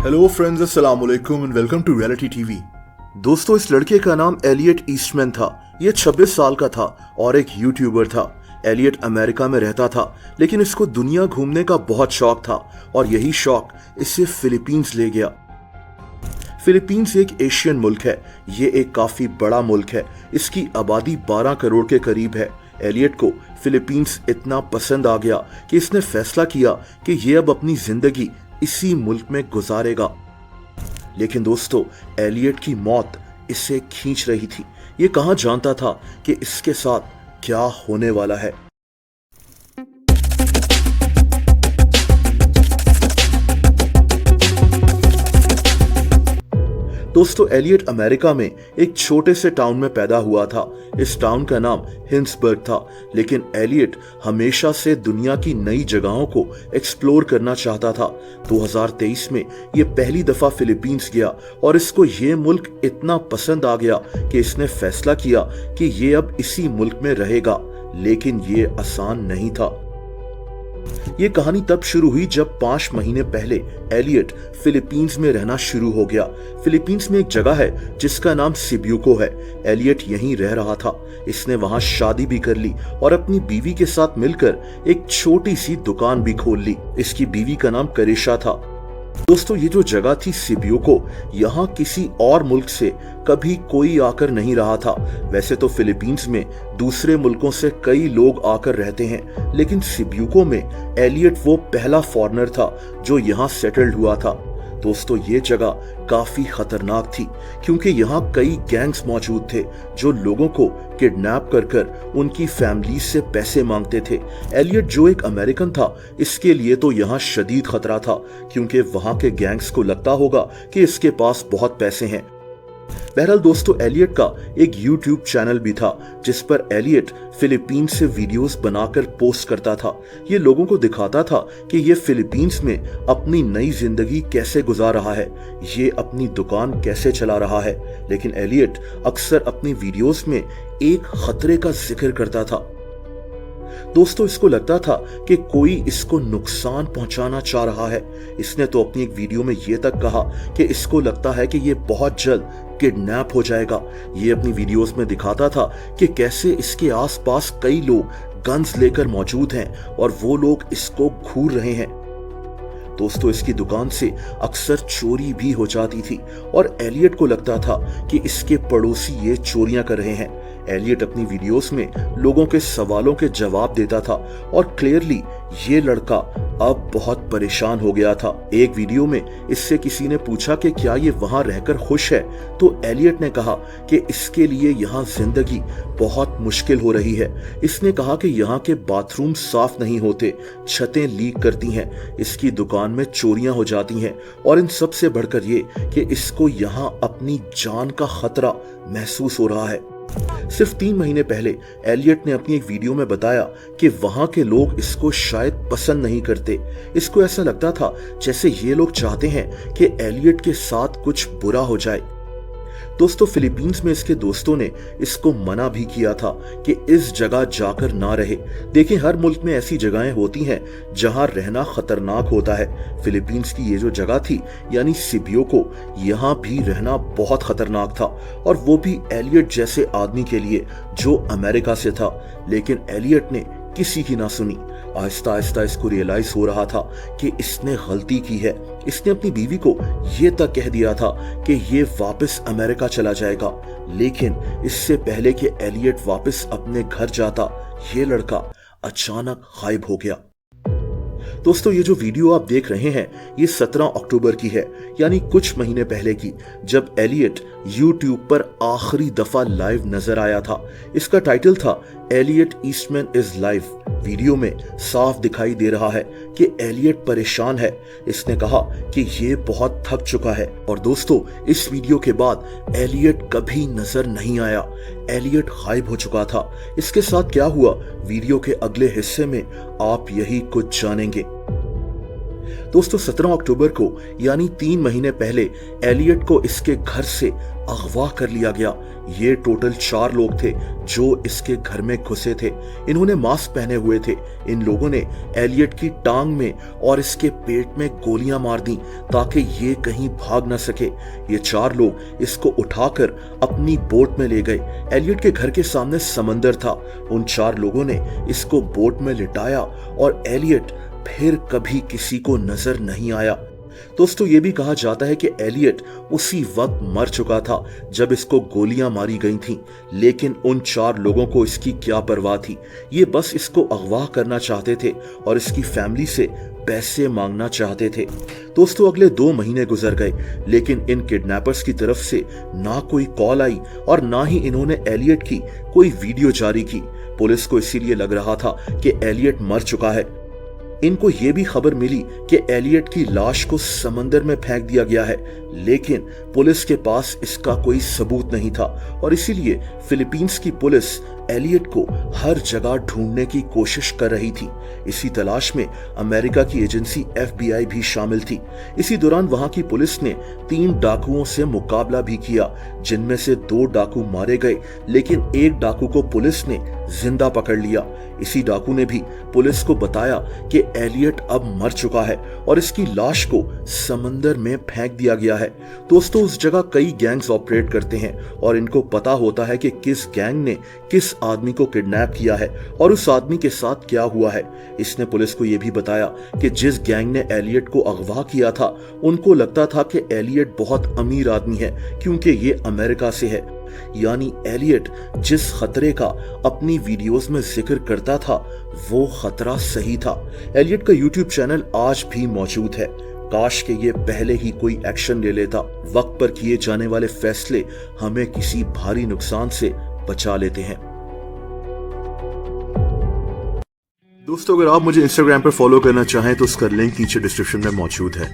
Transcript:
Hello friends, अस्सलाम वालेकुम and welcome to reality TV. दोस्तों, इस लड़के का नाम एलियट ईस्टमैन था। ये 26 साल का था और एक यूट्यूबर था। एलियट अमेरिका में रहता था, लेकिन इसको दुनिया घूमने का बहुत शौक था और यही शौक इसे फिलीपींस ले गया। फिलीपींस एक एशियन मुल्क है। ये एक काफी बड़ा मुल्क है। इसकी आबादी 12 करोड़ के करीब है। एलियट को फिलीपींस इतना पसंद आ गया कि इसने फैसला किया कि ये अब अपनी जिंदगी इसी मुल्क में गुजारेगा। लेकिन दोस्तों, एलियट की मौत इसे खींच रही थी। ये कहां जानता था कि इसके साथ क्या होने वाला है। दोस्तों, एलियट अमेरिका में एक छोटे से टाउन में पैदा हुआ था। इस टाउन का नाम हिंसबर्ग था। लेकिन एलियट हमेशा से दुनिया की नई जगहों को एक्सप्लोर करना चाहता था। 2023 में ये पहली दफा फिलीपींस गया और इसको ये मुल्क इतना पसंद आ गया कि इसने फैसला किया कि ये अब इसी मुल्क में रहेगा। लेकिन ये आसान नहीं था। ये कहानी तब शुरू हुई जब 5 महीने पहले एलियट फिलीपींस में रहना शुरू हो गया। फिलीपींस में एक जगह है जिसका नाम सिब्यूको है। एलियट यहीं रह रहा था। इसने वहां शादी भी कर ली और अपनी बीवी के साथ मिलकर एक छोटी सी दुकान भी खोल ली। इसकी बीवी का नाम करिशा था। दोस्तों, ये जो जगह थी सिब्यूको, यहाँ किसी और मुल्क से कभी कोई आकर नहीं रहा था। वैसे तो फिलीपींस में दूसरे मुल्कों से कई लोग आकर रहते हैं, लेकिन सिब्यूको में एलियट वो पहला फॉरेनर था जो यहाँ सेटल्ड हुआ था। दोस्तों, ये जगह काफी खतरनाक थी क्योंकि यहाँ कई गैंग्स मौजूद थे जो लोगों को किडनैप कर उनकी फैमिली से पैसे मांगते थे। एलियट जो एक अमेरिकन था, इसके लिए तो यहाँ शदीद खतरा था क्योंकि वहाँ के गैंग्स को लगता होगा कि इसके पास बहुत पैसे हैं। बहरहाल दोस्तों, एलियट का एक यूट्यूब चैनल भी था जिस पर एलियट फिलीपींस से वीडियोस बनाकर पोस्ट करता था। ये लोगों को दिखाता था कि ये फिलीपींस में अपनी नई जिंदगी कैसे गुजार रहा है, ये अपनी दुकान कैसे चला रहा है। लेकिन एलियट अक्सर अपनी वीडियोस में एक खतरे का जिक्र करता था। दोस्तों, इसको लगता था कि कोई इसको नुकसान पहुंचाना चाह रहा है। इसने तो अपनी एक वीडियो में ये तक कहा कि इसको लगता है कि ये बहुत जल्द किडनैप हो जाएगा। ये अपनी वीडियोस में दिखाता था कि कैसे इसके आसपास कई लोग गन्स लेकर मौजूद हैं और वो लोग इसको घूर रहे हैं। दोस्तों, इसकी दुकान से अक्सर चोरी भी हो जाती थी और एलियट को लगता था कि इसके पड़ोसी ये चोरियां कर रहे हैं। एलियट अपनी वीडियोस में लोगों के सवालों के जवाब देता था और क्लियरली ये लड़का अब बहुत परेशान हो गया था। एक वीडियो में इससे किसी ने पूछा कि क्या ये वहां रहकर खुश है, तो एलियट ने कहा कि इसके लिए यहाँ जिंदगी बहुत मुश्किल हो रही है। इसने कहा कि यहाँ के बाथरूम साफ नहीं होते, छतें लीक करती हैं, इसकी दुकान में चोरियां हो जाती हैं और इन सब से बढ़कर ये कि इसको यहाँ अपनी जान का खतरा महसूस हो रहा है। सिर्फ 3 महीने पहले एलियट ने अपनी एक वीडियो में बताया कि वहां के लोग इसको शायद पसंद नहीं करते। इसको ऐसा लगता था जैसे ये लोग चाहते हैं कि एलियट के साथ कुछ बुरा हो जाए। दोस्तों, फिलीपींस में इसके दोस्तों ने इसको मना भी किया था कि इस जगह जाकर ना रहे। देखिए, हर मुल्क में ऐसी जगहें होती हैं जहां रहना खतरनाक होता है। फिलीपींस की ये जो जगह थी यानी सिब्यूको, यहाँ भी रहना बहुत खतरनाक था और वो भी एलियट जैसे आदमी के लिए जो अमेरिका से था। लेकिन एलियट ने किसी की ना सुनी। आहिस्ता आहिस्ता इसको रियलाइज हो रहा था कि इसने गलती की है। इसने अपनी बीवी को ये तक कह दिया था कि ये वापस अमेरिका चला जाएगा। लेकिन इससे पहले कि एलियट वापस अपने घर जाता, ये लड़का अचानक गायब हो गया। दोस्तों, ये जो वीडियो आप देख रहे हैं ये 17 अक्टूबर की है, यानी कुछ महीने पहले की, जब एलियट यूट्यूब पर आखिरी दफा लाइव नजर आया था। इसका टाइटल था Elliot Eastman is live. Video में साफ दिखाई दे रहा है कि एलियट परेशान है। इसने कहा कि ये बहुत थक चुका है। और दोस्तों, इस वीडियो के बाद एलियट कभी नजर नहीं आया। एलियट गायब हो चुका था। इसके साथ क्या हुआ, वीडियो के अगले हिस्से में आप यही कुछ जानेंगे। दोस्तों 17 अक्टूबर को यानी 3 महीने पहले एलियट को इसके घर से अगवा कर लिया गया। ये टोटल 4 लोग थे जो इसके घर में घुसे थे। इन्होंने मास्क पहने हुए थे। इन लोगों ने एलियट की टांग में और इसके पेट में गोलियां मार दी ताकि ये कहीं भाग न सके। ये 4 लोग इसको उठाकर अपनी बोट में ले गए। एलियट के घर के सामने समंदर था। उन 4 लोगों ने इसको बोट में लिटाया और एलियट फिर कभी किसी को नजर नहीं आया। दोस्तों ये भी कहा जाता है कि एलियट उसी वक्त मर चुका था जब इसको गोलियां मारी गई थीं, लेकिन उन 4 लोगों को इसकी क्या परवाह थी। ये बस इसको अगवा करना चाहते थे और इसकी फैमिली से पैसे मांगना चाहते थे। दोस्तों अगले 2 महीने गुजर गए, लेकिन इन किडनैपर्स की तरफ से ना कोई कॉल आई और ना ही इन्होंने एलियट की कोई वीडियो जारी की। पुलिस को इसीलिए लग रहा था कि एलियट मर चुका है। इनको यह भी खबर मिली कि एलियट की लाश को समंदर में फेंक दिया गया है, लेकिन पुलिस के पास इसका कोई सबूत नहीं था और इसीलिए फिलीपींस की पुलिस एलियट को हर जगह ढूंढने की कोशिश कर रही थी। इसी तलाश में अमेरिका की एजेंसी FBI भी शामिल थी। इसी दौरान वहां की पुलिस ने 3 डाकुओं से मुकाबला भी किया, जिनमें से 2 डाकू मारे गए, लेकिन एक डाकू को पुलिस ने जिंदा पकड़ लिया। इसी डाकू ने भी पुलिस को बताया कि एलियट अब मर चुका है और इसकी लाश को समंदर में फेंक दिया गया है। दोस्तों उस जगह कई गैंग्स ऑपरेट करते हैं और इनको पता होता है कि किस गैंग ने किस आदमी को किडनैप किया है और उस आदमी के साथ क्या हुआ है। इसने पुलिस को यह भी बताया कि जिस गैंग ने एलियट को अगवा किया था, उनको लगता था कि एलियट बहुत अमीर आदमी है क्योंकि ये अमेरिका से है। यानी एलियट जिस खतरे का अपनी वीडियोस में जिक्र करता था वो खतरा सही था। एलियट का YouTube चैनल आज भी मौजूद है। काश के ये पहले ही कोई एक्शन ले लेता। वक्त पर किए जाने वाले फैसले हमें किसी भारी नुकसान से बचा लेते हैं। दोस्तों अगर आप मुझे इंस्टाग्राम पर फॉलो करना चाहें तो उसका लिंक नीचे डिस्क्रिप्शन में मौजूद है।